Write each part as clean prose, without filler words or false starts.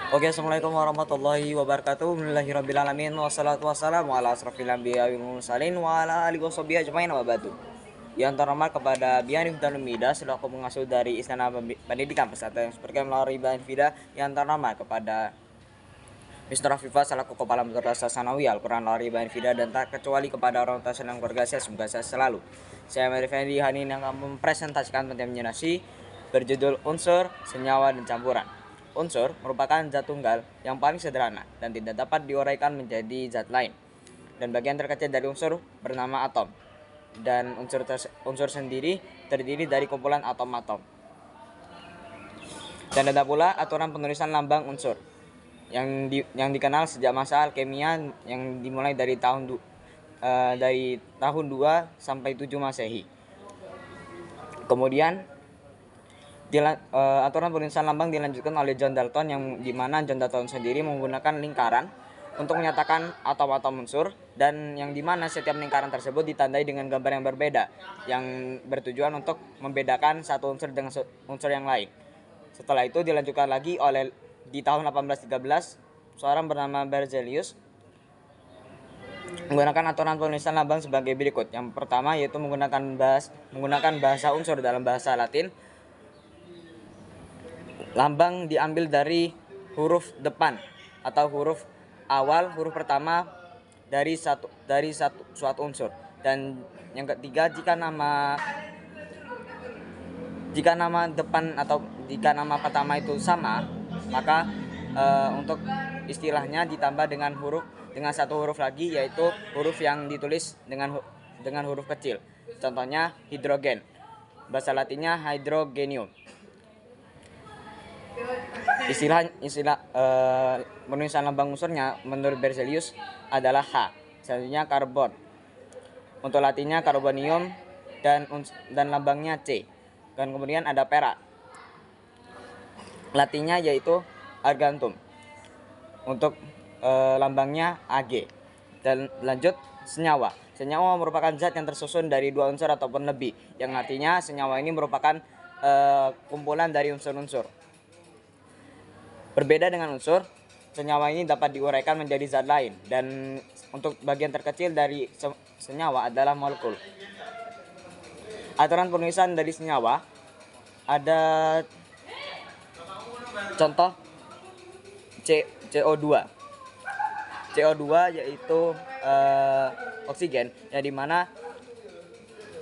Oke, assalamualaikum warahmatullahi wabarakatuh. Bismillahirrahmanirrahim. Wassalatu wassalamu ala asrofil anbiya wal mursalin wa ala alihi washabihi ajmain wa ba'du. Yang terhormat kepada Bian Ibnu Mida selaku pengasuh dari Istana Pendidikan Pesantren Superkem melalui Iban Fida. Yang terhormat kepada Mr. Afifah selaku Kepala Madrasah Sanawi Al-Quran Lari Iban Fida, dan tak kecuali kepada orang tua dan keluarga saya, semoga saya selalu. Saya Mary Fendi Hanin yang akan mempresentasikan pentingnya nasi berjudul Unsur, Senyawa, dan Campuran. Unsur merupakan zat tunggal yang paling sederhana dan tidak dapat diuraikan menjadi zat lain. Dan bagian terkecil dari unsur bernama atom. Dan unsur sendiri terdiri dari kumpulan atom-atom. Dan ada pula aturan penulisan lambang unsur yang dikenal sejak masa alkimia yang dimulai dari tahun 2 sampai 7 Masehi. Kemudian aturan penulisan lambang dilanjutkan oleh John Dalton, yang dimana John Dalton sendiri menggunakan lingkaran untuk menyatakan atom-atom unsur, dan yang dimana setiap lingkaran tersebut ditandai dengan gambar yang berbeda yang bertujuan untuk membedakan satu unsur dengan unsur yang lain. Setelah itu dilanjutkan lagi di tahun 1813 seorang bernama Berzelius menggunakan aturan penulisan lambang sebagai berikut. Yang pertama yaitu menggunakan bahasa unsur dalam bahasa Latin. Lambang diambil dari huruf depan atau huruf awal, huruf pertama dari suatu unsur. Dan yang ketiga, jika nama depan atau jika nama pertama itu sama, maka untuk istilahnya ditambah dengan satu huruf lagi, yaitu huruf yang ditulis dengan huruf kecil. Contohnya hidrogen, bahasa Latinnya hydrogenium. Istilah penulisan lambang unsurnya menurut Berzelius adalah H. Selanjutnya karbon, untuk Latinnya carbonium, dan lambangnya C. Dan kemudian ada perak, Latinnya yaitu argentum, untuk lambangnya Ag. Dan lanjut senyawa. Senyawa merupakan zat yang tersusun dari dua unsur ataupun lebih, yang artinya senyawa ini merupakan kumpulan dari unsur-unsur. Berbeda dengan unsur, senyawa ini dapat diuraikan menjadi zat lain, dan untuk bagian terkecil dari senyawa adalah molekul. Aturan penulisan dari senyawa ada contoh CO2. CO2 yaitu oksigen, yang dimana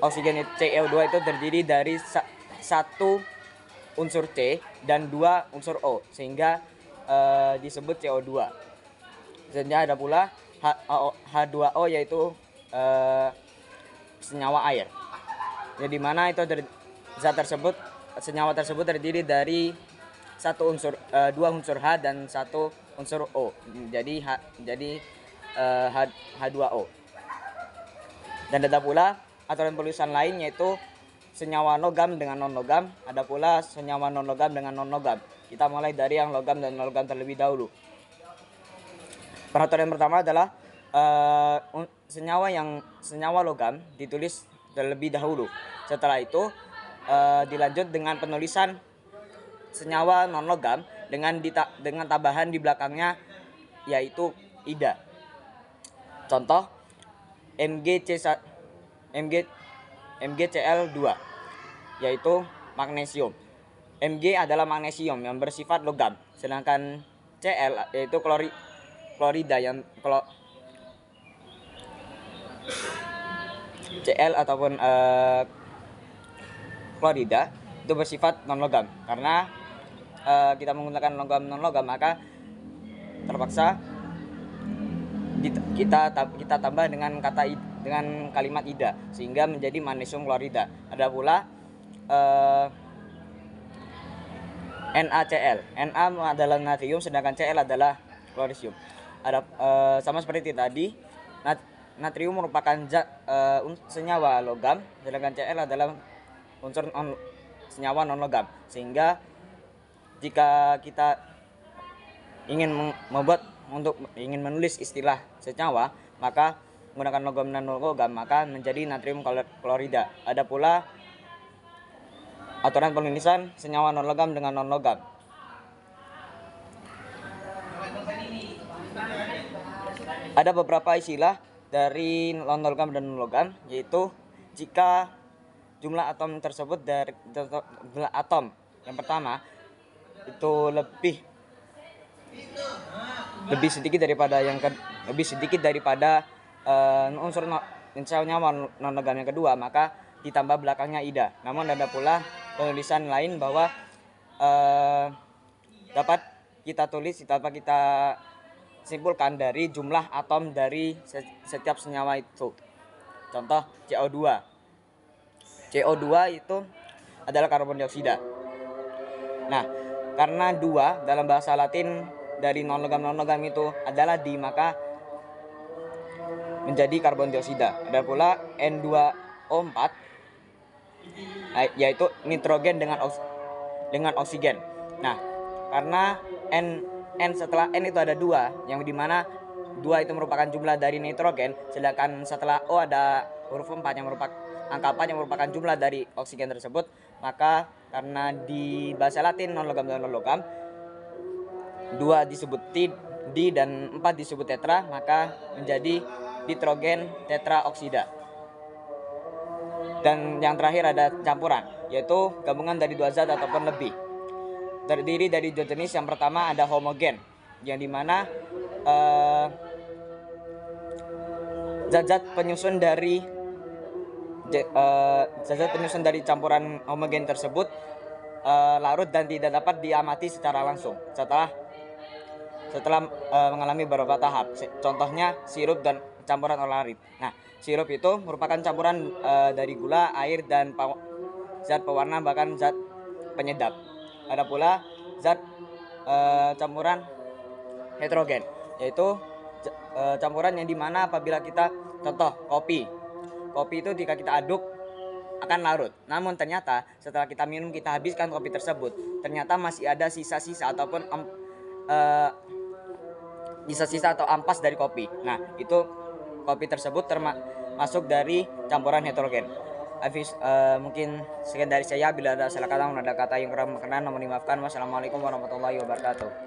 oksigen CO2 itu terdiri dari satu unsur C dan dua unsur O, sehingga disebut CO2. Selanjutnya ada pula H2O, yaitu senyawa air, yang dimana itu senyawa tersebut terdiri dari dua unsur H dan satu unsur O, jadi H2O. Dan ada pula aturan penulisan lain, yaitu senyawa logam dengan non-logam. Ada pula senyawa non-logam dengan non-logam. Kita mulai dari yang logam dan non-logam terlebih dahulu. Peraturan yang pertama adalah senyawa logam ditulis terlebih dahulu. Setelah itu dilanjut dengan penulisan senyawa non-logam dengan tambahan di belakangnya, yaitu ida. Contoh MgCl2, yaitu magnesium. Mg adalah magnesium yang bersifat logam, sedangkan Cl yaitu klorida Cl ataupun klorida itu bersifat non logam. Karena kita menggunakan logam non logam, maka terpaksa kita tambah dengan kalimat ida, sehingga menjadi magnesium klorida. Ada pula NaCl. Na adalah natrium, sedangkan Cl adalah klorisium. Sama seperti tadi, natrium merupakan senyawa logam, sedangkan Cl adalah unsur senyawa non logam. Sehingga jika kita ingin menulis istilah senyawa, maka menggunakan logam dan non-logam, maka menjadi natrium klorida. Ada pula aturan penulisan senyawa non-logam dengan non-logam. Ada beberapa istilah dari non-logam dan non-logam, yaitu jika jumlah atom tersebut dari jumlah atom yang pertama itu lebih sedikit daripada unsur sel nyawa non-logam yang kedua, maka ditambah belakangnya ida. Namun ada pula penulisan lain bahwa dapat kita simpulkan dari jumlah atom dari setiap senyawa itu. Contoh CO2. CO2 itu adalah karbon dioksida. Nah, karena 2 dalam bahasa Latin dari non-logam itu adalah di, maka menjadi karbon dioksida. Ada pula N2O4 yaitu nitrogen dengan oksigen. Nah, karena N setelah N itu ada 2, yang dimana 2 itu merupakan jumlah dari nitrogen, sedangkan setelah O ada huruf 4 yang merupakan angka 4 yang merupakan jumlah dari oksigen tersebut. Maka karena di bahasa Latin non-logam dan non-logam 2 disebut di dan 4 disebut tetra, maka menjadi nitrogen tetraoksida. Dan yang terakhir ada campuran, yaitu gabungan dari 2 zat ataupun lebih. Terdiri dari 2 jenis. Yang pertama ada homogen, yang dimana zat-zat penyusun dari campuran homogen tersebut larut dan tidak dapat diamati secara langsung setelah mengalami beberapa tahap. Contohnya sirup dan campuran olarit. Nah, sirup itu merupakan campuran dari gula, air, dan zat pewarna, bahkan zat penyedap. Ada pula zat campuran heterogen, yaitu campuran yang dimana apabila kita, contoh kopi itu jika kita aduk akan larut. Namun ternyata setelah kita minum, kita habiskan kopi tersebut, ternyata masih ada sisa-sisa ataupun sisa-sisa atau ampas dari kopi. Nah, itu kopi tersebut termasuk dari campuran heterogen. Mungkin sekian dari saya. Bila ada salah kata, ada kata yang kurang berkenan, mohon dimaafkan. Wassalamualaikum warahmatullahi wabarakatuh.